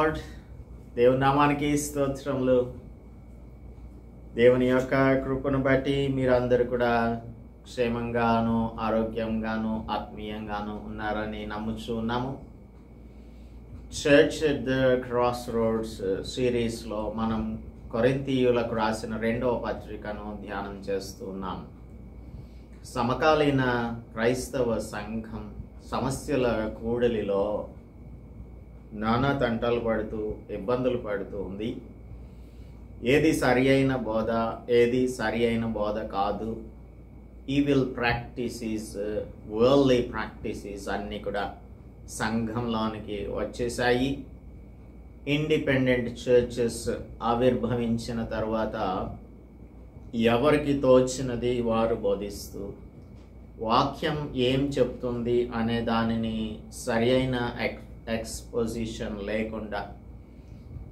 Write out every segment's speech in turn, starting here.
Lord. దేవుని నామానికి స్తోత్రములు. దేవుని యొక్క కృపను బట్టి మీరందరూ కూడా క్షేమంగాను ఆరోగ్యంగాను ఆత్మీయంగాను ఉన్నారని నమ్ముచూ ఉన్నాము. Church at the cross roads సిరీస్లో మనం కొరింథీయులకు రాసిన 2వ పత్రికను ధ్యానం చేస్తూ ఉన్నాం. సమకాలీన క్రైస్తవ సంఘం సమస్యల కూడలిలో నానా తంటాలు పడుతూ ఇబ్బందులు పడుతూ ఉంది. ఏది సరి అయిన బోధ, ఏది సరి అయిన బోధ కాదు, ఈవిల్ ప్రాక్టీసెస్, వరల్డ్లీ ప్రాక్టీసెస్ అన్నీ కూడా సంఘంలోనికి వచ్చేసాయి. ఇండిపెండెంట్ చర్చెస్ ఆవిర్భవించిన తర్వాత ఎవరికి తోచినది వారు బోధిస్తూ వాక్యం ఏం చెప్తుంది అనే దానిని సరి అయిన ఎక్స్పోజిషన్ లేకుండా,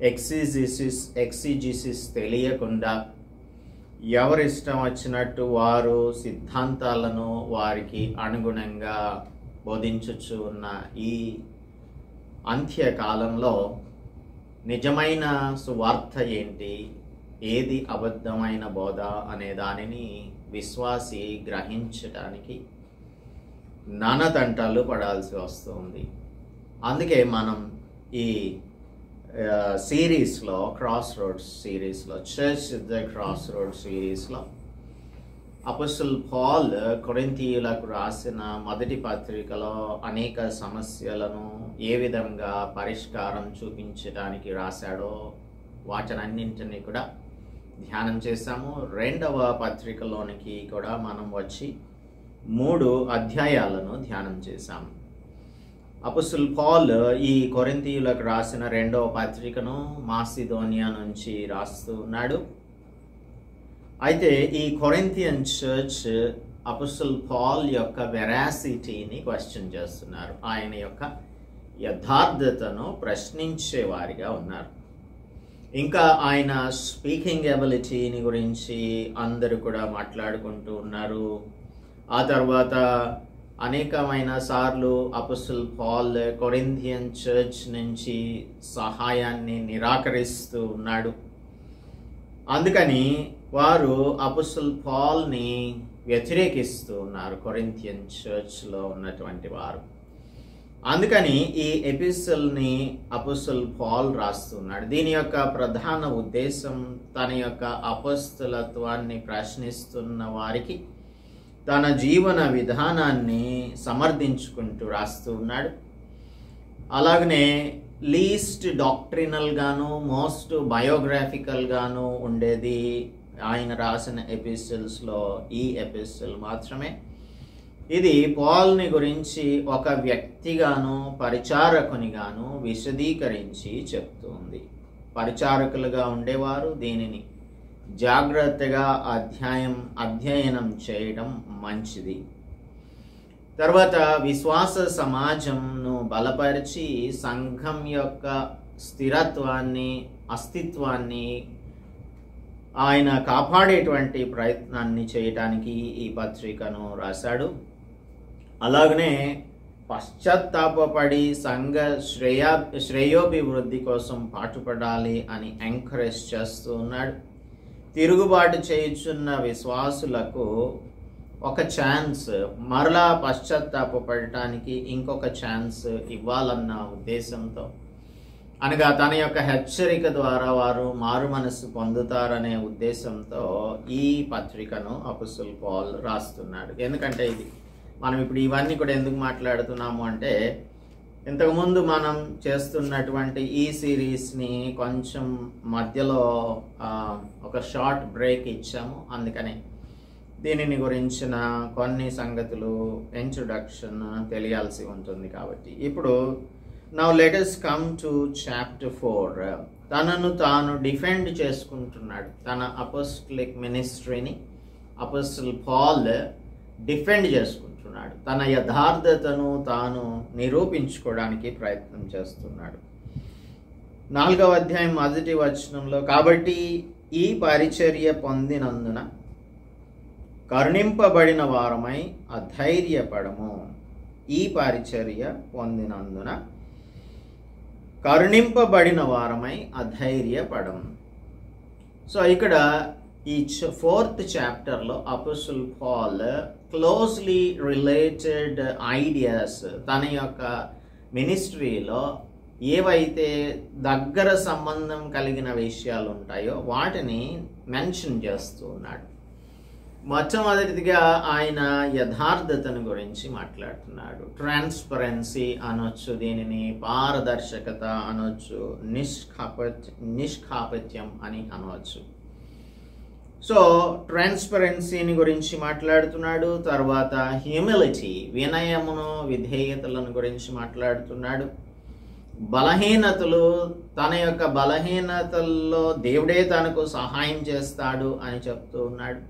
ఎక్సిజిసిస్ తెలియకుండా ఎవరిష్టం వచ్చినట్టు వారు సిద్ధాంతాలను వారికి అనుగుణంగా బోధించుచు ఉన్న ఈ అంత్యకాలంలో నిజమైన సువార్త ఏంటి, ఏది అబద్ధమైన బోధ అనే దానిని విశ్వాసి గ్రహించడానికి నానాతంటాలు పడాల్సి వస్తుంది. అందుకే మనం ఈ సిరీస్లో, క్రాస్ రోడ్స్ సిరీస్లో, చర్చ్ ద క్రాస్ రోడ్ సిరీస్లో అపోస్తలుడు పౌల్ కొరింథీయులకు రాసిన మొదటి పత్రికలో అనేక సమస్యలను ఏ విధంగా పరిష్కారం చూపించడానికి రాశాడో వాటన్నింటినీ కూడా ధ్యానం చేశాము. 2వ పత్రికలోనికి కూడా మనం వచ్చి 3 అధ్యాయాలను ధ్యానం చేశాము. అపోస్తలుడు పౌల్ ఈ కొరింథీయులకు రాసిన 2వ పత్రికను మాసిదోనియా నుంచి రాస్తూ ఉన్నాడు. అయితే ఈ కొరింథియన్ చర్చ్ అపోస్తలుడు పౌల్ యొక్క వెరాసిటీని క్వశ్చన్ చేస్తున్నారు. ఆయన యొక్క యథార్థతను ప్రశ్నించేవారిగా ఉన్నారు. ఇంకా ఆయన స్పీకింగ్ ఎబిలిటీని గురించి అందరూ కూడా మాట్లాడుకుంటూ ఉన్నారు. ఆ తర్వాత అనేకమైన సార్లు అపోస్తలుడు పౌల్ కొరింథియన్ చర్చ్ నుంచి సహాయాన్ని నిరాకరిస్తూ ఉన్నాడు. అందుకని వారు అపోస్తలుడు పౌల్ని వ్యతిరేకిస్తూ ఉన్నారు, కొరింథియన్ చర్చ్లో ఉన్నటువంటి వారు. అందుకని ఈ ఎపిసోడ్ని అపోస్తలుడు పౌల్ రాస్తున్నాడు. దీని యొక్క ప్రధాన ఉద్దేశం తన యొక్క అపోస్తలత్వాన్ని ప్రశ్నిస్తున్న వారికి తన జీవన విధానాన్ని సమర్థించుకుంటూ రాస్తూ ఉన్నాడు. అలాగనే లీస్ట్ డాక్ట్రినల్ గాను, మోస్ట్ బయోగ్రాఫికల్ గాను ఉండేది ఆయన రాసిన ఎపిసోడ్స్లో ఈ ఎపిసోడ్ మాత్రమే. ఇది పౌల్ని గురించి ఒక వ్యక్తిగాను పరిచారకునిగాను విశదీకరించి చెప్తుంది. పరిచారకులుగా ఉండేవారు దీనిని జాగ్రత్తగా అధ్యయనం చేయడం మంచిది. తర్వాత విశ్వాస సమాజంను బలపరిచి సంఘం యొక్క స్థిరత్వాన్ని, అస్తిత్వాన్ని ఆయన కాపాడేటువంటి ప్రయత్నాన్ని చేయడానికి ఈ పత్రికను రాశాడు. అలాగనే పశ్చాత్తాపడి సంఘ శ్రేయోభివృద్ధి కోసం పాటుపడాలి అని ఎంకరేజ్ చేస్తూ ఉన్నాడు. తిరుగుబాటు చేయుచున్న విశ్వాసులకు ఒక ఛాన్స్, మరలా పశ్చాత్తాపడటానికి ఇంకొక ఛాన్స్ ఇవ్వాలన్న ఉద్దేశంతో, అనగా తన యొక్క హెచ్చరిక ద్వారా వారు మారు మనసు పొందుతారనే ఉద్దేశంతో ఈ పత్రికను అపోస్తలుడు పౌల్ రాస్తున్నాడు. ఎందుకంటే మనం ఇప్పుడు ఇవన్నీ కూడా ఎందుకు మాట్లాడుతున్నాము అంటే, ఇంతకుముందు మనం చేస్తున్నటువంటి ఈ సిరీస్ని కొంచెం మధ్యలో ఒక షార్ట్ బ్రేక్ ఇచ్చాము. అందుకని దీనిని గురించిన కొన్ని సంగతులు ఇంట్రొడక్షన్ తెలియాల్సి ఉంటుంది. కాబట్టి ఇప్పుడు now let us come to chapter 4. తనను తాను డిఫెండ్ చేసుకుంటున్నాడు. తన అపోస్టలిక్ మినిస్ట్రీని అపోస్తలుడు పౌల్ డిఫెండ్ చేసుకుంటున్నాడు. తన యథార్థతను తాను నిరూపించుకోవడానికి ప్రయత్నం చేస్తున్నాడు. 4వ అధ్యాయం 1వ వచనంలో, కాబట్టి ఈ పరిచర్య పొందినందున కరుణింపబడిన వారమై అధైర్యపడము. ఈ పరిచర్య పొందినందున కరుణింపబడిన వారమై అధైర్యపడం. సో ఇక్కడ ఈ 4th చాప్టర్లో apostle Paul closely related ideas తన యొక్క మినిస్ట్రీలో ఏవైతే దగ్గర సంబంధం కలిగిన విషయాలు ఉంటాయో వాటిని మెన్షన్ చేస్తూ ఉన్నాడు. మొట్టమొదటిగా ఆయన యథార్థతను గురించి మాట్లాడుతున్నాడు. ట్రాన్స్పరెన్సీ అనొచ్చు, దీనిని పారదర్శకత అనొచ్చు, నిష్కాపట్యం అని అనవచ్చు. సో ట్రాన్స్పరెన్సీని గురించి మాట్లాడుతున్నాడు. తర్వాత హ్యూమిలిటీ, వినయమును విధేయతలను గురించి మాట్లాడుతున్నాడు. బలహీనతలు, తన యొక్క బలహీనతల్లో దేవుడే తనకు సహాయం చేస్తాడు అని చెప్తూ ఉన్నాడు.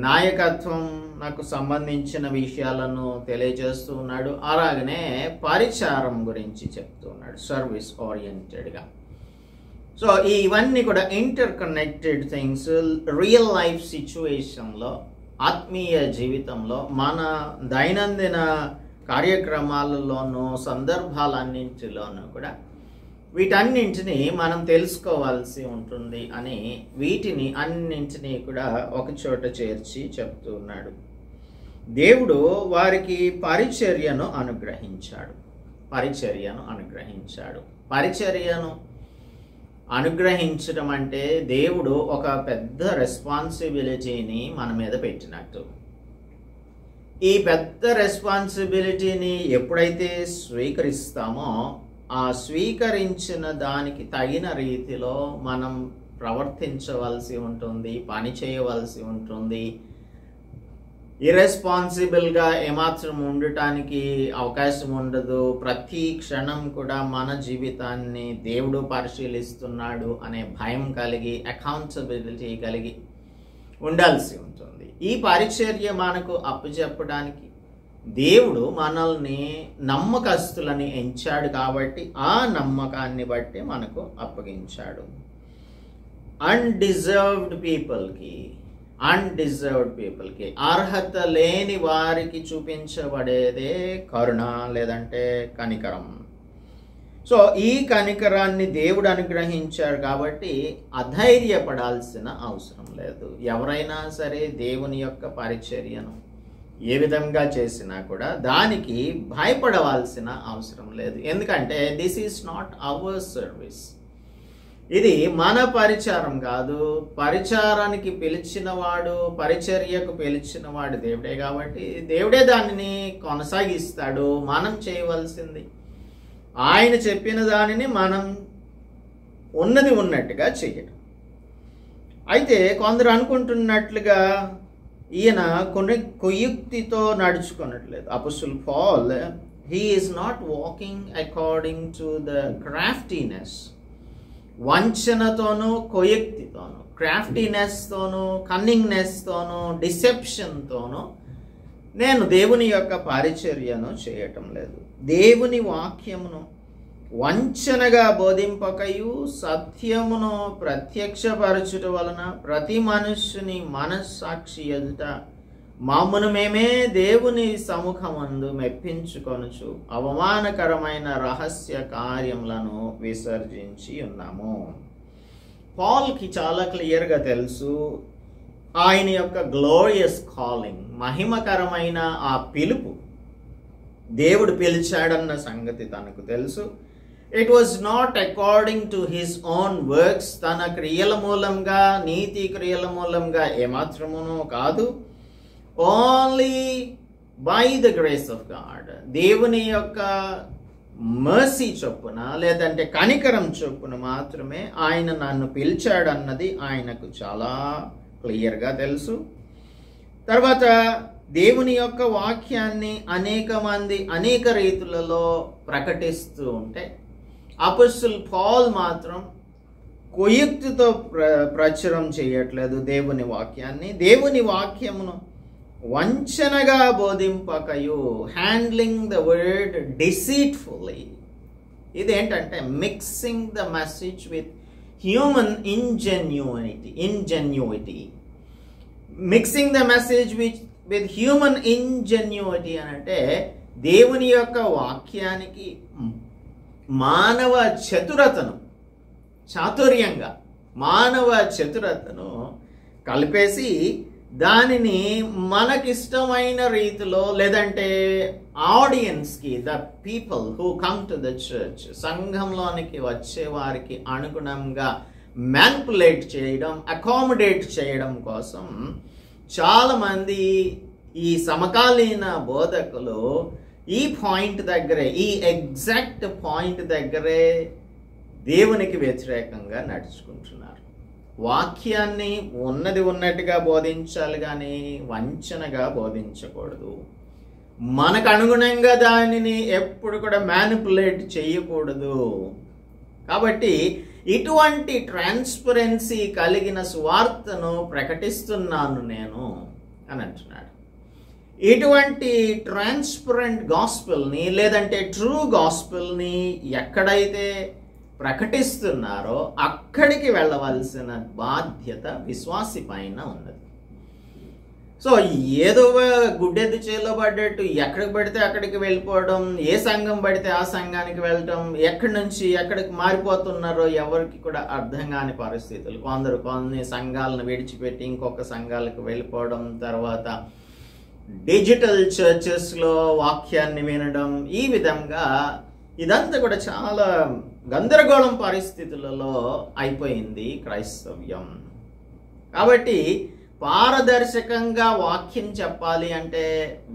నాయకత్వం నాకు సంబంధించిన విషయాలను తెలియజేస్తూ ఉన్నాడు. అలాగనే పరిచారం గురించి చెప్తూ ఉన్నాడు, సర్వీస్ ఓరియంటెడ్గా. సో ఇవన్నీ కూడా inter connected things. Real life సిచ్యువేషన్లో, ఆత్మీయ జీవితంలో, మన దైనందిన కార్యక్రమాలలోనూ సందర్భాలన్నింటిలోనూ కూడా వీటన్నింటినీ మనం తెలుసుకోవాల్సి ఉంటుంది అని వీటిని అన్నింటినీ కూడా ఒకచోట చేర్చి చెప్తూ ఉన్నాడు. దేవుడు వారికి పరిచర్యను అనుగ్రహించాడు. పరిచర్యను అనుగ్రహించడం అంటే దేవుడు ఒక పెద్ద రెస్పాన్సిబిలిటీని మన మీద పెట్టినట్టు. ఈ పెద్ద రెస్పాన్సిబిలిటీని ఎప్పుడైతే స్వీకరిస్తామో ఆ స్వీకరించిన దానికి తగిన రీతిలో మనం ప్రవర్తించవలసి ఉంటుంది, పని చేయవలసి ఉంటుంది. ఇర్రెస్పాన్సిబుల్గా ఏమాత్రం ఉండటానికి అవకాశం ఉండదు. ప్రతి క్షణం కూడా మన జీవితాన్ని దేవుడు పరిశీలిస్తున్నాడు అనే భయం కలిగి, అకౌంటబిలిటీ కలిగి ఉండాల్సి ఉంటుంది. ఈ పరిచర్య మనకు అప్పచెప్పడానికి దేవుడు మనల్ని నమ్మకస్తులని ఎంచాడు కాబట్టి ఆ నమ్మకాన్ని బట్టి మనకు అప్పగించాడు. అన్డిజర్వ్డ్ పీపుల్కి అర్హత లేని వారికి చూపించబడేదే కరుణ, లేదంటే కనికరం. సో ఈ కనికరాన్ని దేవుడు అనుగ్రహించాడు కాబట్టి అధైర్యపడాల్సిన అవసరం లేదు. ఎవరైనా సరే దేవుని యొక్క పరిచర్యను ఏ విధంగా చేసినా కూడా దానికి భయపడవలసిన అవసరం లేదు. ఎందుకంటే this is not our service. ఇది మన పరిచారం కాదు. పరిచారానికి పిలిచినవాడు, పరిచర్యకు పిలిచినవాడు దేవుడే కాబట్టి దేవుడే దానిని కొనసాగిస్తాడు. మనం చేయవలసింది ఆయన చెప్పిన దానిని మనం ఉన్నది ఉన్నట్టుగా చేయడం. అయితే కొందరు అనుకుంటున్నట్లుగా ఈయన కొన్ని కుయుక్తితో నడుచుకున్నట్లేదు. Apostle Paul, he is not walking according to the craftiness. వంచనతోనూ కుయుక్తితోనూ, క్రాఫ్టీనెస్తోనూ, కన్నింగ్నెస్తోనూ, డిసెప్షన్తోనూ నేను దేవుని యొక్క పరిచర్యను చేయటం లేదు. దేవుని వాక్యమును వంచనగా బోధింపకయు సత్యమును ప్రత్యక్షపరచుట వలన ప్రతి మనుష్యుని మనస్సాక్షి ఎదుట మమ్మును మేమే దేవుని సముఖమందు మెప్పించుకొనుచు అవమానకరమైన రహస్య కార్యములను విసర్జించి ఉన్నాము. పాల్కి చాలా క్లియర్గా తెలుసు ఆయన యొక్క గ్లోరియస్ కాలింగ్, మహిమకరమైన ఆ పిలుపు దేవుడు పిలిచాడన్న సంగతి తనకు తెలుసు. It was not according to his own works, తన క్రియల మూలంగా, నీతి క్రియల మూలంగా ఏమాత్రమునూ కాదు. Only by the grace of God, దేవుని యొక్క మర్సీ చొప్పున, లేదంటే కనికరం చొప్పున మాత్రమే ఆయన నన్ను పిలిచాడన్నది ఆయనకు చాలా క్లియర్గా తెలుసు. తర్వాత దేవుని యొక్క వాక్యాన్ని అనేక మంది అనేక రీతులలో ప్రకటిస్తూ ఉంటే అపోస్టల్ పాల్ మాత్రం కుయుక్తితో ప్రచురం చేయట్లేదు దేవుని వాక్యాన్ని. దేవుని వాక్యమును వంచనగా బోధింపకయు, హ్యాండ్లింగ్ ద వర్డ్ డిసీట్ఫుల్లీ. ఇదేంటంటే mixing the message with human ingenuity. Mixing the message with human ingenuity అని అంటే దేవుని యొక్క వాక్యానికి మానవ చాతుర్యంగా మానవ చతురతను కలిపేసి దానిని మనకిష్టమైన రీతిలో, లేదంటే ఆడియన్స్కి, the people who come to the church, సంఘంలోనికి వచ్చే వారికి అనుగుణంగా మ్యానిపులేట్ చేయడం, అకామిడేట్ చేయడం కోసం చాలామంది ఈ సమకాలీన బోధకులు ఈ పాయింట్ దగ్గరే, ఈ ఎగ్జాక్ట్ పాయింట్ దగ్గరే దేవునికి వ్యతిరేకంగా నడుచుకుంటున్నారు. వాక్యాన్ని ఉన్నది ఉన్నట్టుగా బోధించాలి కానీ వంచనగా బోధించకూడదు. మనకు అనుగుణంగా దానిని ఎప్పుడు కూడా మ్యానిపులేట్ చేయకూడదు. కాబట్టి ఇటువంటి ట్రాన్స్పరెన్సీ కలిగిన సువార్తను ప్రకటిస్తున్నాను నేను అని అంటున్నాడు. ఇటువంటి ట్రాన్స్పరెంట్ గాస్పెల్ని, లేదంటే ట్రూ గాస్పెల్ని ఎక్కడైతే ప్రకటిస్తున్నారో అక్కడికి వెళ్ళవలసిన బాధ్యత విశ్వాసి పైన ఉన్నది. సో ఏదో గుడ్డెద్దు చేలో పడ్డట్టు ఎక్కడికి పడితే అక్కడికి వెళ్ళిపోవడం, ఏ సంఘం పడితే ఆ సంఘానికి వెళ్ళటం, ఎక్కడి నుంచి ఎక్కడికి మారిపోతున్నారో ఎవరికి కూడా అర్థం కాని పరిస్థితులు. కొందరు కొన్ని సంఘాలను విడిచిపెట్టి ఇంకొక సంఘాలకు వెళ్ళిపోవడం, తర్వాత డిజిటల్ చర్చెస్లో వాక్యాన్ని వినడం, ఈ విధంగా ఇదంతా కూడా చాలా గందరగోళం పరిస్థితులలో అయిపోయింది క్రైస్తవ్యం. కాబట్టి పారదర్శకంగా వాక్యం చెప్పాలి అంటే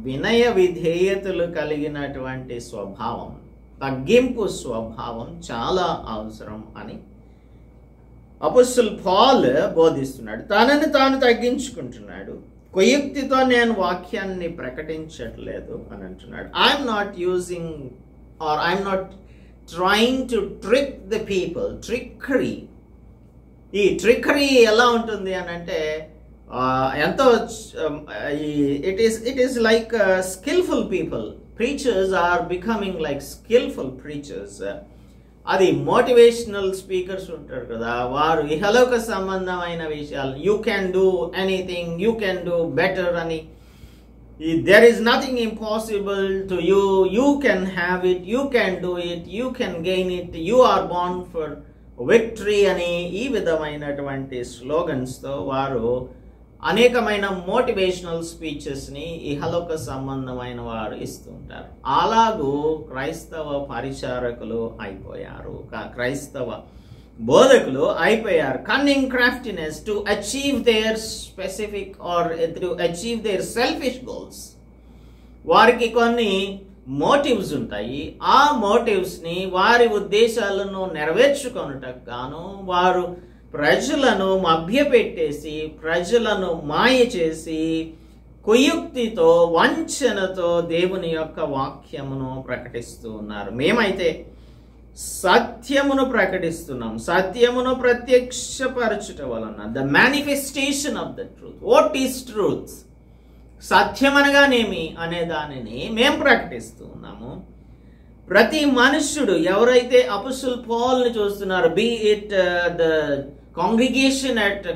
వినయ విధేయతలు కలిగినటువంటి స్వభావం, తగ్గింపు స్వభావం చాలా అవసరం అని అపోస్తలుడు పౌలు బోధిస్తున్నాడు. తనని తాను తగ్గించుకుంటున్నాడు. కుయుక్తితో నేను వాక్యాన్ని ప్రకటించట్లేదు అని అంటున్నాడు. I'm not using or I'm not trying to trick the people. Trickery. ఈ ట్రిక్కరీ ఎలా ఉంటుంది అని అంటే ఎంతో it is like skillful people. Preachers are becoming like skillful preachers. అది మోటివేషనల్ స్పీకర్స్ ఉంటారు కదా, వారు ఇహలోక సంబంధమైన విషయాలు, you can do anything, you can do better అని, there is nothing impossible to you, you can have it, you can do it, you can gain it, you are born for victory అని ఈ విధమైనటువంటి స్లోగన్స్తో వారు అనేకమైన motivational స్పీచెస్ని ఇహలోక సంబంధమైన వారు ఇస్తూ ఉంటారు. అలాగూ క్రైస్తవ పరిచారకులు అయిపోయారు, క్రైస్తవ బోధకులు అయిపోయారు. Cunning craftiness to achieve their specific or to achieve their selfish goals. వారికి కొన్ని మోటివ్స్ ఉంటాయి. ఆ మోటివ్స్ని, వారి ఉద్దేశాలను నెరవేర్చుకొనుటకు గాను వారు ప్రజలను మభ్యపెట్టేసి, ప్రజలను మాయ చేసి, కుయుక్తితో, వంచనతో దేవుని యొక్క వాక్యమును ప్రకటిస్తూ ఉన్నారు. మేమైతే సత్యమును ప్రకటిస్తున్నాం. సత్యమును ప్రత్యక్షపరచుట వలన, the manifestation of the truth. What is truth? సత్యం అనగానేమి అనే దానిని మేము ప్రకటిస్తూ ఉన్నాము. ప్రతి మనుష్యుడు ఎవరైతే అపోస్తలుడు పౌలుని చూస్తున్నారు, be it the congregation at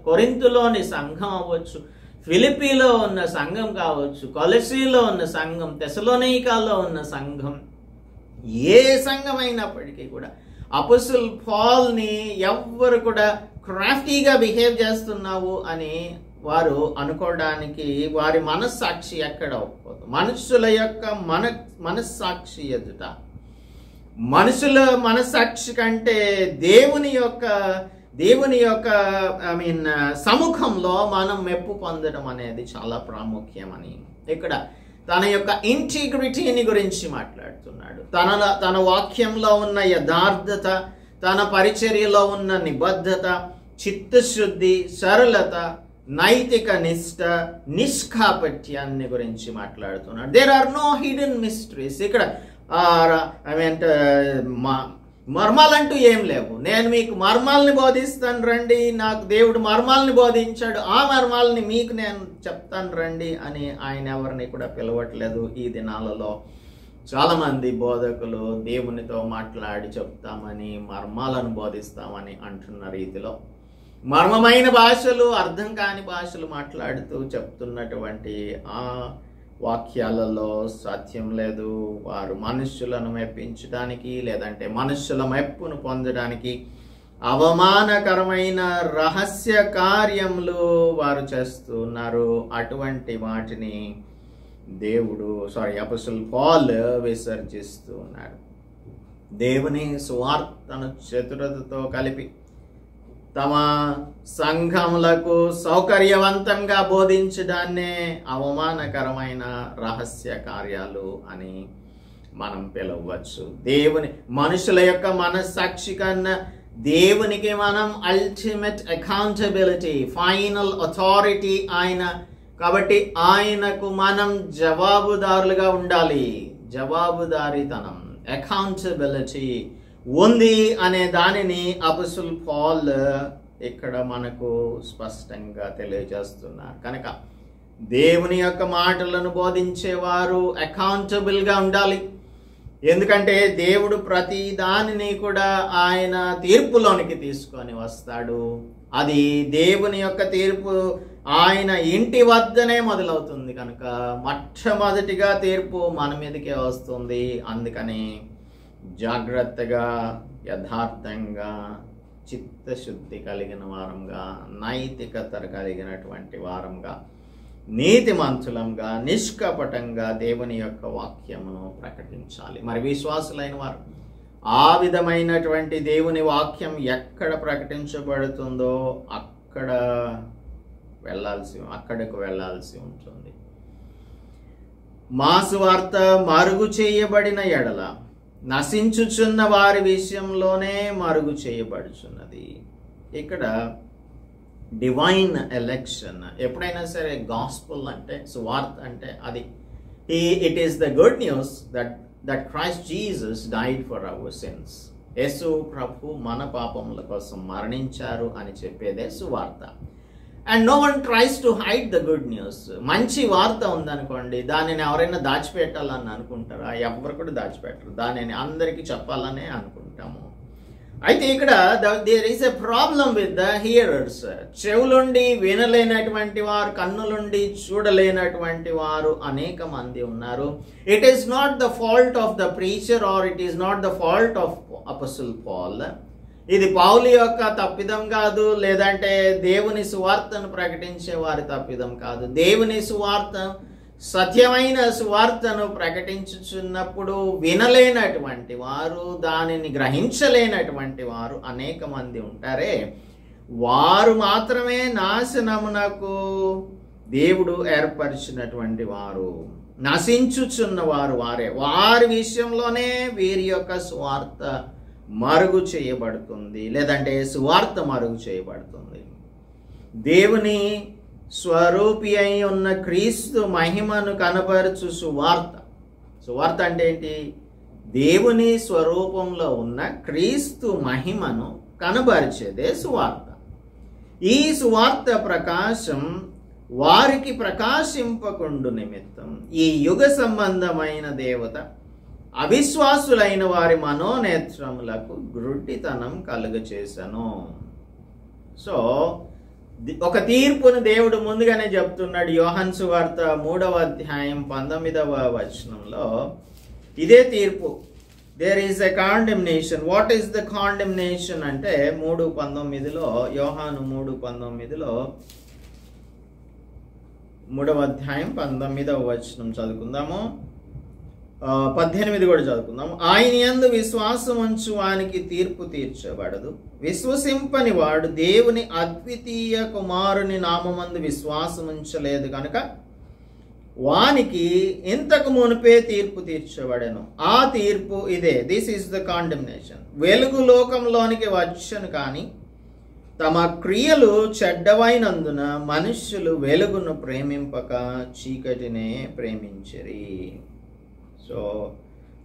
కొరింతులోని సంఘం అవ్వచ్చు, ఫిలిప్పీలో ఉన్న సంఘం కావచ్చు, కొలసీలో ఉన్న సంఘం, తెసలోనికలో ఉన్న సంఘం, ఏ సంఘం అయినప్పటికీ కూడా అపోస్తలుడు పౌల్ని ఎవ్వరు కూడా క్రాఫ్టీగా బిహేవ్ చేస్తున్నావు అని వారు అనుకోవడానికి వారి మనస్సాక్షి ఎక్కడ ఒప్పుకోదు. మనుషుల యొక్క మనస్సాక్షి ఎదుట, మనుషుల మనస్సాక్షి కంటే దేవుని యొక్క సముఖంలో మనం మెప్పు పొందడం అనేది చాలా ప్రాముఖ్యమని ఇక్కడ తన యొక్క ఇంటిగ్రిటీని గురించి మాట్లాడుతున్నాడు. తన వాక్యంలో ఉన్న యథార్థత, తన పరిచర్యలో ఉన్న నిబద్ధత, చిత్తశుద్ధి, సరళత, నైతిక నిష్ఠ, నిష్కాపట్యాన్ని గురించి మాట్లాడుతున్నాడు. There are no hidden mysteries. ఇక్కడ మర్మాలంటూ ఏం లేవు. నేను మీకు మర్మాలని బోధిస్తాను రండి, నాకు దేవుడు మర్మాలని బోధించాడు, ఆ మర్మాలని మీకు నేను చెప్తాను రండి అని ఆయన ఎవరిని కూడా పిలవట్లేదు. ఈ దినాలలో చాలామంది బోధకులు దేవునితో మాట్లాడి చెప్తామని, మర్మాలను బోధిస్తామని అంటున్న రీతిలో మర్మమైన భాషలు, అర్థం కాని భాషలు మాట్లాడుతూ చెప్తున్నటువంటి ఆ వాక్యాలలో సత్యం లేదు. వారు మనుష్యులను మెప్పించడానికి లేదంటే మనుష్యుల మెప్పును పొందడానికి అవమానకరమైన రహస్య కార్యములు వారు చేస్తున్నారు. అటువంటి వాటిని అపోస్తలుడు పౌలు విసర్జిస్తూ ఉన్నాడు. దేవుని సువార్తను చతురతతో కలిపి తమ సంఘములకు సౌకర్యవంతంగా బోధించడాన్నే అవమానకరమైన రహస్య కార్యాలు అని మనం పిలవచ్చు. మనుషుల యొక్క మనస్సాక్షి కన్నా దేవునికి మనం అల్టిమేట్ అకౌంటబిలిటీ, ఫైనల్ అథారిటీ ఆయన. కాబట్టి ఆయనకు మనం జవాబుదారులుగా ఉండాలి. జవాబుదారీతనం, అకౌంటబిలిటీ ఉంది అనే దానిని అపోస్తలుడు పౌలు ఇక్కడ మనకు స్పష్టంగా తెలియజేస్తున్నారు. కనుక దేవుని యొక్క మాటలను బోధించేవారు అకౌంటబుల్గా ఉండాలి. ఎందుకంటే దేవుడు ప్రతి దానిని కూడా ఆయన తీర్పులోనికి తీసుకొని వస్తాడు. అది దేవుని యొక్క తీర్పు ఆయన ఇంటి వద్దనే మొదలవుతుంది కనుక మొట్టమొదటిగా తీర్పు మన మీదకే వస్తుంది. అందుకని జాగ్రత్తగా, యథార్థంగా, చిత్తశుద్ధి కలిగిన వారంగా, నైతికత కలిగినటువంటి వారంగా, నీతిమంతులంగా, నిష్కపటంగా దేవుని యొక్క వాక్యమును ప్రకటించాలి. మరి విశ్వాసులైన వారు ఆ విధమైనటువంటి దేవుని వాక్యం ఎక్కడ ప్రకటించబడుతుందో అక్కడకు వెళ్ళాల్సి ఉంటుంది. మా సువార్త మరుగు చేయబడిన ఎడల నశించుచున్న వారి విషయంలోనే మరుగు చేయబడుచున్నది. ఇక్కడ డివైన్ ఎలక్షన్. ఎప్పుడైనా సరే గాస్పుల్ అంటే, సువార్త అంటే అది it is the good news that Christ Jesus died for our sins. Yesu ప్రభు మన పాపముల కోసం మరణించారు అని చెప్పేదే సువార్త. And no one tries to hide the good news. మంచి వార్త ఉందనుకోండి, దానిని ఎవరైనా దాచిపెట్టాలని అనుకుంటారా? ఎవరు కూడా దాచిపెట్టరు. దానిని అందరికీ చెప్పాలనే అనుకుంటాము. అయితే ఇక్కడ there is a problem with the hearers. చెవులుండి వినలేనటువంటి వారు, కన్నులుండి చూడలేనటువంటి వారు అనేక మంది ఉన్నారు. It is not the fault of the preacher or it is not the fault of అపోస్తలుడు పౌల్. ఇది పౌలు యొక్క తప్పిదం కాదు, లేదంటే దేవుని సువార్తను ప్రకటించే వారి తప్పిదం కాదు. దేవుని సువార్త, సత్యమైన సువార్తను ప్రకటించుచున్నప్పుడు వినలేనటువంటి వారు, దానిని గ్రహించలేనటువంటి వారు అనేక మంది ఉంటారే, వారు మాత్రమే నాశనమునకు దేవుడు ఏర్పరిచినటువంటి వారు. నశించుచున్న వారే. వారి విషయంలోనే వీరి యొక్క సువార్త మరుగు చేయబడుతుంది, లేదంటే సువార్త మరుగు చేయబడుతుంది. దేవుని స్వరూపి అయి ఉన్న క్రీస్తు మహిమను కనపరచు సువార్త. సువార్త అంటే ఏంటి? దేవుని స్వరూపంలో ఉన్న క్రీస్తు మహిమను కనబరిచేదే సువార్త. ఈ సువార్త ప్రకాశం వారికి ప్రకాశింపకుండు నిమిత్తం ఈ యుగ సంబంధమైన దేవత అవిశ్వాసులైన వారి మనోనేత్రములకు గ్రుడ్డితనం కలుగచేసను. సో ఒక తీర్పును దేవుడు ముందుగానే చెప్తున్నాడు. యోహాను సువార్త 3వ అధ్యాయం 19వ వచనంలో ఇదే తీర్పు. There is a condemnation. What is the condemnation అంటే 3:19లో, యోహాను 3:19లో 3వ అధ్యాయం 19వ వచనం చదువుకుందాము. 18 కూడా చదువుకుందాము. ఆయన యందు విశ్వాసం ఉంచు వానికి తీర్పు తీర్చబడదు. విశ్వసింపని వాడు దేవుని అద్వితీయ కుమారుని నామమందు విశ్వాసం ఉంచలేదు కనుక వానికి ఇంతకు మునిపే తీర్పు తీర్చబడెను. ఆ తీర్పు ఇదే. This is the condemnation. వెలుగు లోకంలోనికి వచ్చను కానీ తమ క్రియలు చెడ్డవైనందున మనుష్యులు వెలుగును ప్రేమింపక చీకటినే ప్రేమించిరి. సో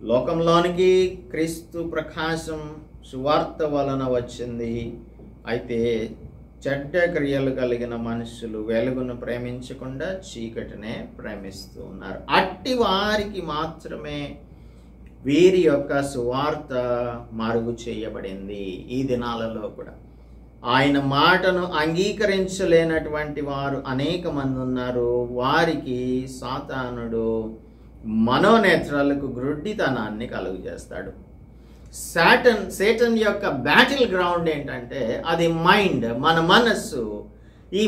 లోకంలోనికి క్రీస్తు ప్రకాశం సువార్త వలన వచ్చింది. అయితే చెడ్డ క్రియలు కలిగిన మనుషులు వెలుగును ప్రేమించకుండా చీకటినే ప్రేమిస్తూ ఉన్నారు. అట్టి వారికి మాత్రమే వీరి యొక్క సువార్త మరుగు చేయబడింది. ఈ దినాలలో కూడా ఆయన మాటను అంగీకరించలేనటువంటి వారు అనేక మంది ఉన్నారు. వారికి సాతానుడు మనోనేత్రాలకు గ్రుడ్డితనాన్ని కలుగు చేస్తాడు. సేటన్ యొక్క బ్యాటిల్ గ్రౌండ్ ఏంటంటే అది మైండ్, మన మనస్సు. ఈ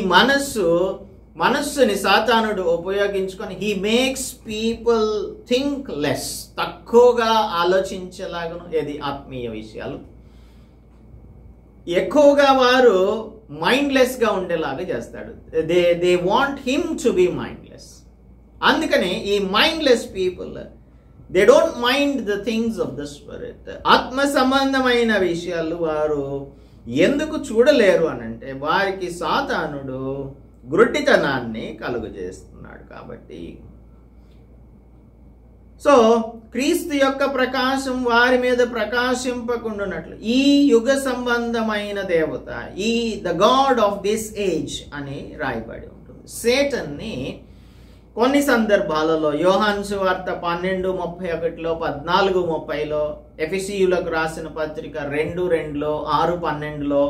మనస్సుని సాతానుడు ఉపయోగించుకొని he makes people think less, తక్కువగా ఆలోచించేలాగను ఏది ఆత్మీయ విషయాలు, ఎక్కువగా వారు మైండ్లెస్గా ఉండేలాగా చేస్తాడు. They want him to be mindless. అందుకని ఈ mindless people they don't mind the things of the spirit. ఆత్మ సంబంధమైన విషయాలు వారు ఎందుకు చూడలేరు అనంటే వారికి సాతానుడు గ్రుడ్డితనాన్ని కలుగజేస్తున్నాడు కాబట్టి. సో క్రీస్తు యొక్క ప్రకాశం వారి మీద ప్రకాశింపకుండానట్లు ఈ యుగ సంబంధమైన దేవత, ఈ the God of this age అని రాయబడి ఉంటుంది. సేటన్ని కొన్ని సందర్భాలలో యోహాను సువార్త 12:31, 14:30, ఎఫెసీయులకు రాసిన పత్రిక 2:2, 6:12,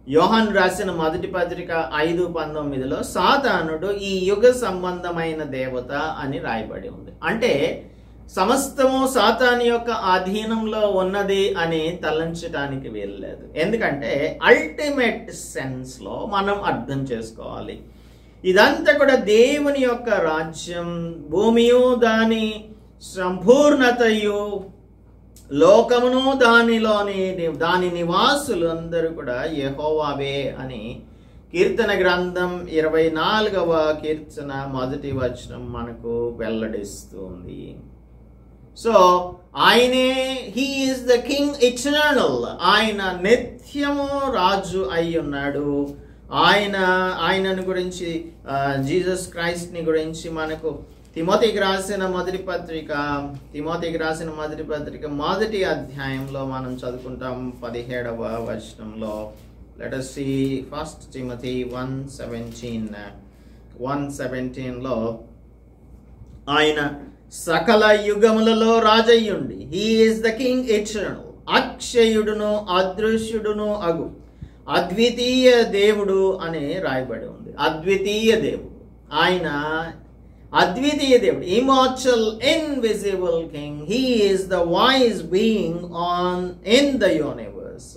యోహాను రాసిన మొదటి పత్రిక 5:19 సాతానుడు ఈ యుగ సంబంధమైన దేవత అని రాయబడి ఉంది. అంటే సమస్తము సాతాను యొక్క ఆధీనంలో ఉన్నది అని తలంచడానికి వీల్లేదు. ఎందుకంటే అల్టిమేట్ సెన్స్లో మనం అర్థం చేసుకోవాలి, ఇదంతా కూడా దేవుని యొక్క రాజ్యం, భూమియు దాని సంపూర్ణతయు, లోకమును దాని నివాసులు అందరూ కూడా యెహోవావే అని కీర్తన గ్రంథం 24వ కీర్తన 1వ వచనం మనకు వెల్లడిస్తుంది. సో ఆయనే, he is the king eternal, ఆయన నిత్యము రాజు అయి ఉన్నాడు. ఆయనను గురించి, జీసస్ క్రైస్ట్ని గురించి మనకు తిమోతికి రాసిన మొదటి పత్రిక 1వ అధ్యాయంలో మనం చదువుకుంటాం 17వ వచనంలో. లెట్ us see 1 Timothy 1:17లో ఆయన సకల యుగములలో రాజయ్యుండి, he is the king eternal, అక్షయుడును అదృశ్యుడును అగు అద్వితీయ దేవుడు అని రాయబడి ఉంది. అద్వితీయ దేవుడు, ఆయన అద్వితీయ దేవుడు, immortal invisible king, he is the wise being in the universe.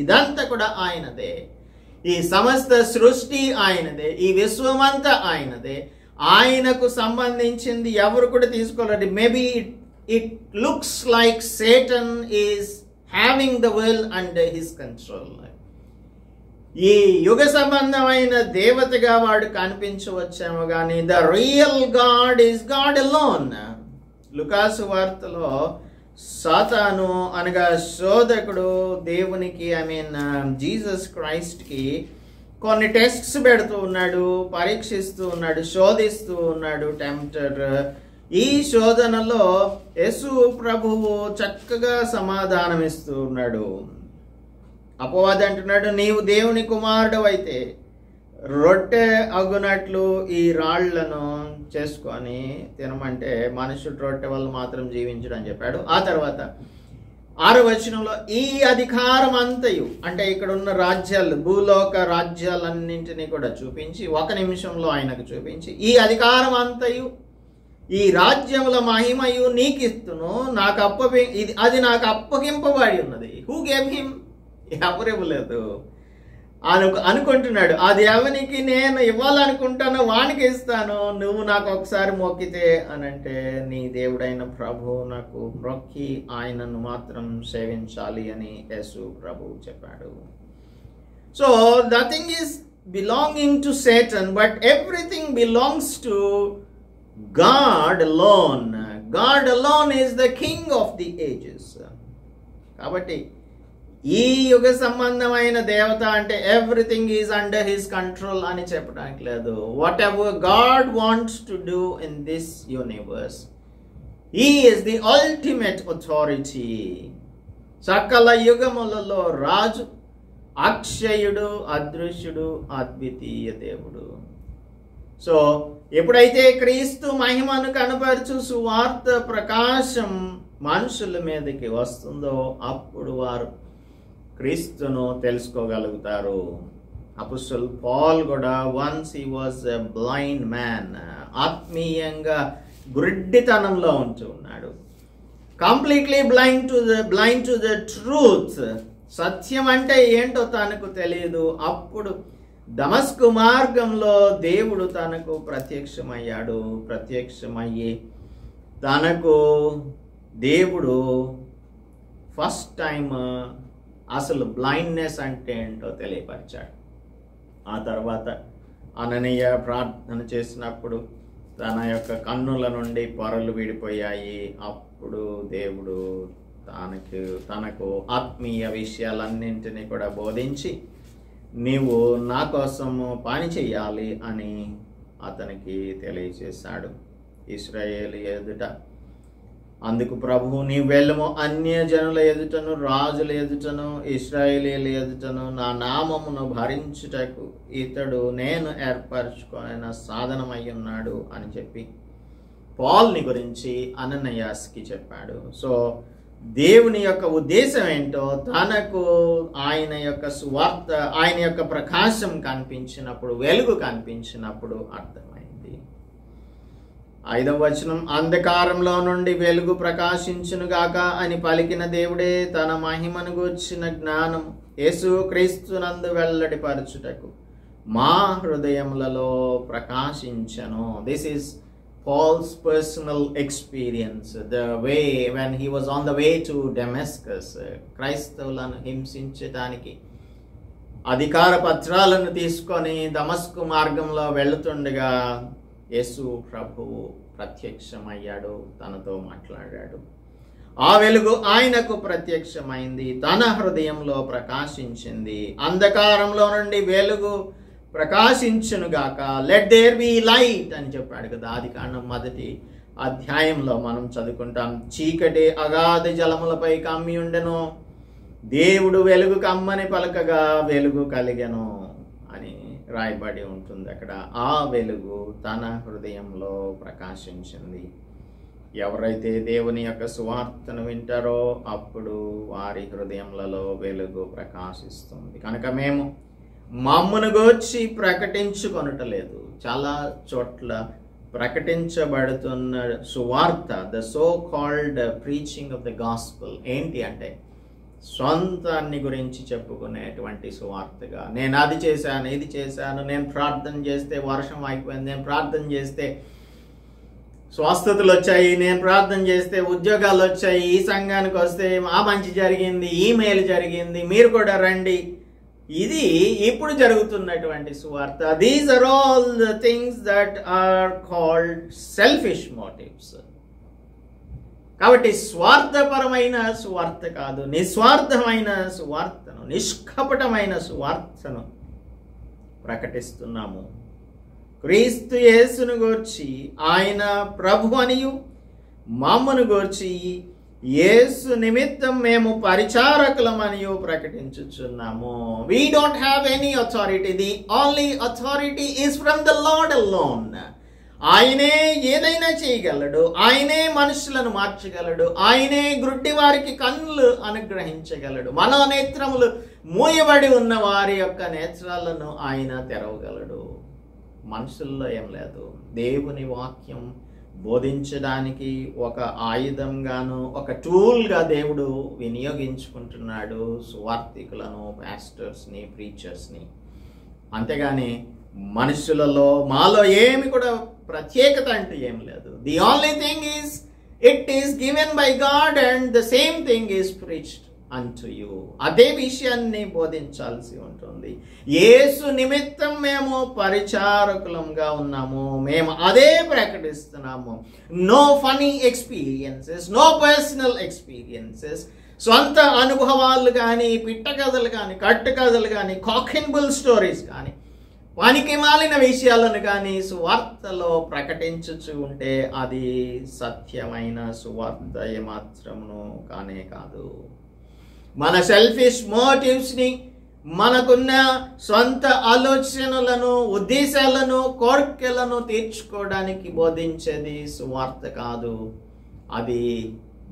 ఇదంతా కూడా ఆయనదే, ఈ సమస్త సృష్టి ఆయనదే, ఈ విశ్వమంతా ఆయనదే. ఆయనకు సంబంధించింది ఎవరు కూడా తీసుకోలేరు. Maybe it looks like Satan is having the will under his control. ఈ యుగ సంబంధమైన దేవతగా వాడు కనిపించవచ్చేమో కానీ the real God is God alone. లూకాసు వార్తలో సాతాను అనగా శోధకుడు దేవునికి, జీసస్ క్రైస్ట్కి కొన్ని టెస్ట్స్ పెడుతూ ఉన్నాడు, పరీక్షిస్తూ ఉన్నాడు, శోధిస్తూ ఉన్నాడు టెంప్టర్. ఈ శోధనలో యేసు ప్రభువు చక్కగా సమాధానం ఇస్తూ ఉన్నాడు. అపవాది అంటున్నాడు, నీవు దేవుని కుమారుడు అయితే రొట్టె అగునట్లు ఈ రాళ్లను చేసుకొని తినమంటే మనుషుడు రొట్టె వల్ల మాత్రం జీవించడు అని చెప్పాడు. ఆ తర్వాత 6వ వచనంలో ఈ అధికారం అంతయు, అంటే ఇక్కడ ఉన్న రాజ్యాలు, భూలోక రాజ్యాలన్నింటినీ కూడా చూపించి 1 నిమిషంలో ఆయనకు చూపించి, ఈ అధికారం అంతయు ఈ రాజ్యముల మహిమయు నీకు ఇస్తును, అది నాకు అప్పగింపబడి ఉన్నది. Who gave him? ఎవరు ఇవ్వలేదు అనుకుంటున్నాడు. అది ఎవరికి నేను ఇవ్వాలనుకుంటానో వానికి ఇస్తాను, నువ్వు నాకు ఒకసారి మొక్కితే అనంటే నీ దేవుడైన ప్రభు నాకు మొక్కి ఆయనను మాత్రం సేవించాలి అని యేసు ప్రభు చెప్పాడు. So nothing is belonging to Satan, but everything belongs to God alone. God alone is the king of the ages. కాబట్టి ఈ యుగ సంబంధమైన దేవత అంటే everything is under his control అని చెప్పడానికి లేదు. What ever God wants to do in this universe, he is the ultimate authority. సకల యుగములలో రాజు, అక్షయుడు, అదృశ్యుడు, అద్వితీయ దేవుడు. సో ఎప్పుడైతే క్రీస్తు మహిమను కనపరచు సువార్త ప్రకాశం మనుషుల మీదకి వస్తుందో అప్పుడు వారు క్రీస్తును తెలుసుకోగలుగుతారు. అపోస్తలుడు పాల్ కూడా once he was a blind man, ఆత్మీయంగా గుడ్డితనంలో ఉంటూ ఉన్నాడు. Completely blind to the truth, సత్యం అంటే ఏంటో తనకు తెలియదు. అప్పుడు దమస్కు మార్గంలో దేవుడు తనకు ప్రత్యక్షమయ్యి తనకు దేవుడు ఫస్ట్ టైం అసలు బ్లైండ్నెస్ అంటే ఏంటో తెలియపరిచాడు. ఆ తర్వాత అననీయ ప్రార్థన చేసినప్పుడు తన యొక్క కన్నుల నుండి పొరలు విడిపోయాయి. అప్పుడు దేవుడు తనకు ఆత్మీయ విషయాలన్నింటినీ కూడా బోధించి నీవు నా కోసము పని చెయ్యాలి అని అతనికి తెలియజేశాడు. ఇశ్రాయేలు ఎదుట అందుకు ప్రభువు నీవు వెళ్ళము, అన్యజనుల ఎదుటను రాజుల ఎదుటను ఇశ్రాయేలీయుల ఎదుటను నా నామమును భరించుటకు ఇతడు నేను ఏర్పరచుకున్న సాధనమై ఉన్నాడు అని చెప్పి పాల్ని గురించి అననీయాస్కి చెప్పాడు. సో దేవుని యొక్క ఉద్దేశం ఏంటో తనకు ఆయన యొక్క సువార్త, ఆయన యొక్క ప్రకాశం కనిపించినప్పుడు, వెలుగు కనిపించినప్పుడు అర్థమైంది. 5వ వచనం, అంధకారంలో నుండి వెలుగు ప్రకాశించునుగాక అని పలికిన దేవుడే తన మహిమను గూర్చిన జ్ఞానం యేసు క్రీస్తునందు వెల్లడిపరచుటకు మా హృదయములలో ప్రకాశించెను. This is Paul's personal experience, the way when he was on the way to Damascus, క్రైస్తవులను హింసించడానికి అధికార పత్రాలను తీసుకొని దమస్కు మార్గంలో వెళుతుండగా యేసు ప్రభువు ప్రత్యక్షమయ్యాడు, తనతో మాట్లాడాడు. ఆ వెలుగు ఆయనకు ప్రత్యక్షమైంది, తన హృదయంలో ప్రకాశించింది. అంధకారంలో నుండి వెలుగు ప్రకాశించునుగాక, లెట్ దేర్ బి లైట్ అని చెప్పాడు కదా. ఆదికాండం 1వ అధ్యాయంలో మనం చదువుకుంటాం. చీకటి అగాధ జలములపై కమ్మి ఉండెను, దేవుడు వెలుగు కమ్మని పలకగా వెలుగు కలిగెను అని రాయబడి ఉంటుంది అక్కడ. ఆ వెలుగు తన హృదయంలో ప్రకాశించింది. ఎవరైతే దేవుని యొక్క సువార్తను వింటారో అప్పుడు వారి హృదయములలో వెలుగు ప్రకాశిస్తుంది. కనుక మేము మమ్మును గూర్చి ప్రకటించుకొనటలేదు, చాలా చోట్ల ప్రకటించబడుతున్న సువార్త, the so called preaching of the gospel ఏంటి అంటే సొంతాన్ని గురించి చెప్పుకునేటువంటి సువార్తగా, నేను అది చేశాను, ఇది చేశాను, నేను ప్రార్థన చేస్తే వర్షం అయిపోయింది, నేను ప్రార్థన చేస్తే స్వస్థతలు వచ్చాయి, నేను ప్రార్థన చేస్తే ఉద్యోగాలు వచ్చాయి, ఈ సంఘానికి వస్తే ఆ మంచి జరిగింది, ఈ మేలు జరిగింది, మీరు కూడా రండి. ఇది ఇప్పుడు జరుగుతున్నటువంటి సువార్త. These are all the things that are called selfish motives. కాబట్టి స్వార్థపరమైన సువార్త కాదు, నిస్వార్థమైన సువార్తను, నిష్కపటమైన సువార్తను ప్రకటిస్తున్నాము. క్రీస్తు యేసును గూర్చి, ఆయన ప్రభు అనియు మమ్మను గూర్చి యేసు నిమిత్తం మేము పరిచారకులమనియు ప్రకటించుచున్నాము. We don't have any authority. The only authority is from the Lord alone. ఆయనే ఏదైనా చేయగలడు, ఆయనే మనుషులను మార్చగలడు, ఆయనే గ్రుడ్డి వారికి కన్నులు అనుగ్రహించగలడు, మనోనేత్రములు మూయబడి ఉన్న వారి యొక్క నేత్రాలను ఆయన తెరవగలడు. మనుషుల్లో ఏం లేదు. దేవుని వాక్యం బోధించడానికి ఒక ఆయుధంగాను, ఒక టూల్గా దేవుడు వినియోగించుకుంటున్నాడు సువార్థికులను, పాస్టర్స్ని, ప్రీచర్స్ని. అంతేగాని మనుషులలో మాలో ఏమి కూడా ప్రత్యేకత అంటూ ఏం లేదు. The only thing is it is given by God and the same thing is preached unto you. అదే విషయాన్ని బోధించాల్సి ఉంటుంది. యేసు నిమిత్తం మేము పరిచారకులంగా ఉన్నాము, మేము అదే ప్రకటిస్తున్నాము. No funny experiences, no personal experiences, సొంత అనుభవాలు కానీ, పిట్ట కథలు కానీ, కట్టు కథలు కానీ, కాకిన్బుల్ స్టోరీస్ కానీ, వానికి మాలిన విషయాలను కానీ సువార్తలో ప్రకటించుచు ఉంటే అది సత్యమైన సువార్త ఏమాత్రమును కానే కాదు. మన సెల్ఫిష్ మోటివ్స్ని, మనకున్న సొంత ఆలోచనలను, ఉద్దేశాలను, కోరికలను తీర్చుకోవడానికి బోధించేది సువార్త కాదు, అది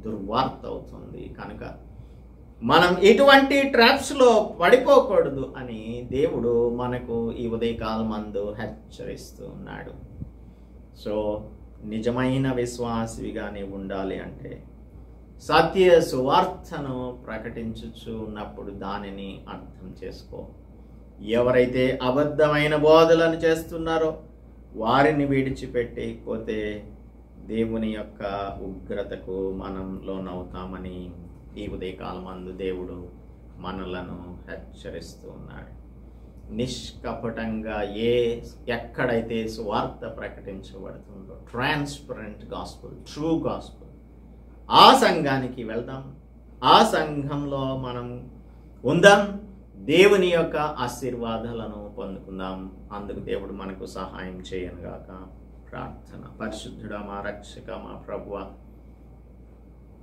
దుర్వార్త అవుతుంది. కనుక మనం ఎటువంటి ట్రాప్స్లో పడిపోకూడదు అని దేవుడు మనకు ఈ ఉదయకాలం మందు హెచ్చరిస్తూ ఉన్నాడు. సో నిజమైన విశ్వాసిగా నీవు ఉండాలి అంటే సత్య సువార్తను ప్రకటించుచు ఉన్నప్పుడు దానిని అర్థం చేసుకో. ఎవరైతే అబద్ధమైన బోధలను చేస్తున్నారో వారిని విడిచిపెట్టకపోతే దేవుని యొక్క ఉగ్రతకు మనం లోనవుతామని ఈ ఉదయకాలమందు దేవుడు మనలను హెచ్చరిస్తూ ఉన్నాడు. నిష్కపటంగా ఎక్కడైతే సువార్త ప్రకటించబడుతుందో ట్రాన్స్పరెంట్ గాస్పుల్, ట్రూ గాస్పుల్, ఆ సంఘానికి వెళ్దాం, ఆ సంఘంలో మనం ఉందాం, దేవుని యొక్క ఆశీర్వాదాలను పొందుకుందాం. అందుకు దేవుడు మనకు సహాయం చేయనుగాక. ప్రార్థన. పరిశుద్ధుడా, మా రక్షక, మా ప్రభువా,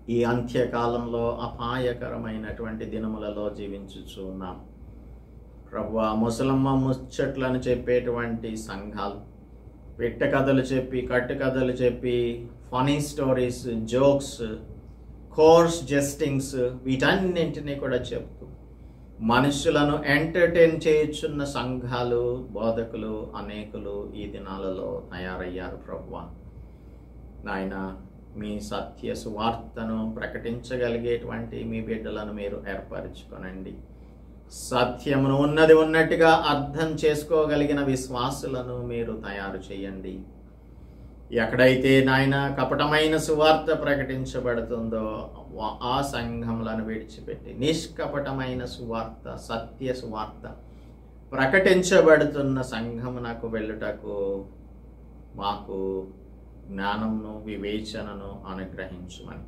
ఈ అంత్యకాలంలో అపాయకరమైనటువంటి దినములలో జీవించుచు ఉన్నాం ప్రభువా. ముసలమ్మ ముచ్చట్లను చెప్పేటువంటి సంఘాలు, పిట్ట కథలు చెప్పి, కట్టు కథలు చెప్పి, ఫనీ స్టోరీస్, జోక్స్, కోర్స్ జస్టింగ్స్, వీటన్నింటినీ కూడా చెప్తూ మనుషులను ఎంటర్టైన్ చేయుచున్న సంఘాలు, బోధకులు అనేకులు ఈ దినాలలో తయారయ్యారు ప్రభువా. నాయన, మీ సత్య సువార్తను ప్రకటించగలిగేటువంటి మీ బిడ్డలను మీరు ఏర్పరచుకొనండి. సత్యమును ఉన్నది ఉన్నట్టుగా అర్థం చేసుకోగలిగిన విశ్వాసులను మీరు తయారు చేయండి. ఎక్కడైతే నాయన కపటమైన సువార్త ప్రకటించబడుతుందో ఆ సంఘములను విడిచిపెట్టి నిష్కపటమైన సువార్త, సత్య సువార్త ప్రకటించబడుతున్న సంఘమునకు వెళ్ళుటకు మాకు జ్ఞానమును, వివేచనను అనుగ్రహించుమని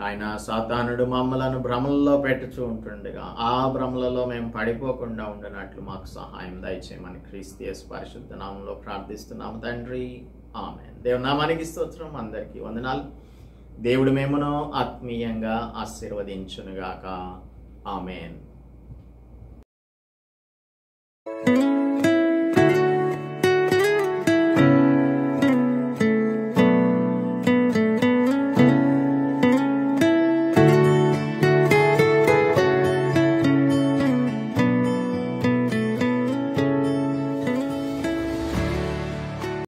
నాయన. సాతానుడు మమ్మలను భ్రమల్లో పెట్టుచూ ఉంటుండగా ఆ భ్రమలలో మేము పడిపోకుండా ఉండనట్లు మాకు సహాయం దయచేయమని క్రీస్తు యేసు పరిశుద్ధ నామంలో ప్రార్థిస్తున్నాము తండ్రి. ఆమేన్. దేవుని నామానికి స్తోత్రం. అందరికీ వందనాలు. దేవుడు మేమును ఆత్మీయంగా ఆశీర్వదించునుగాక. ఆమేన్.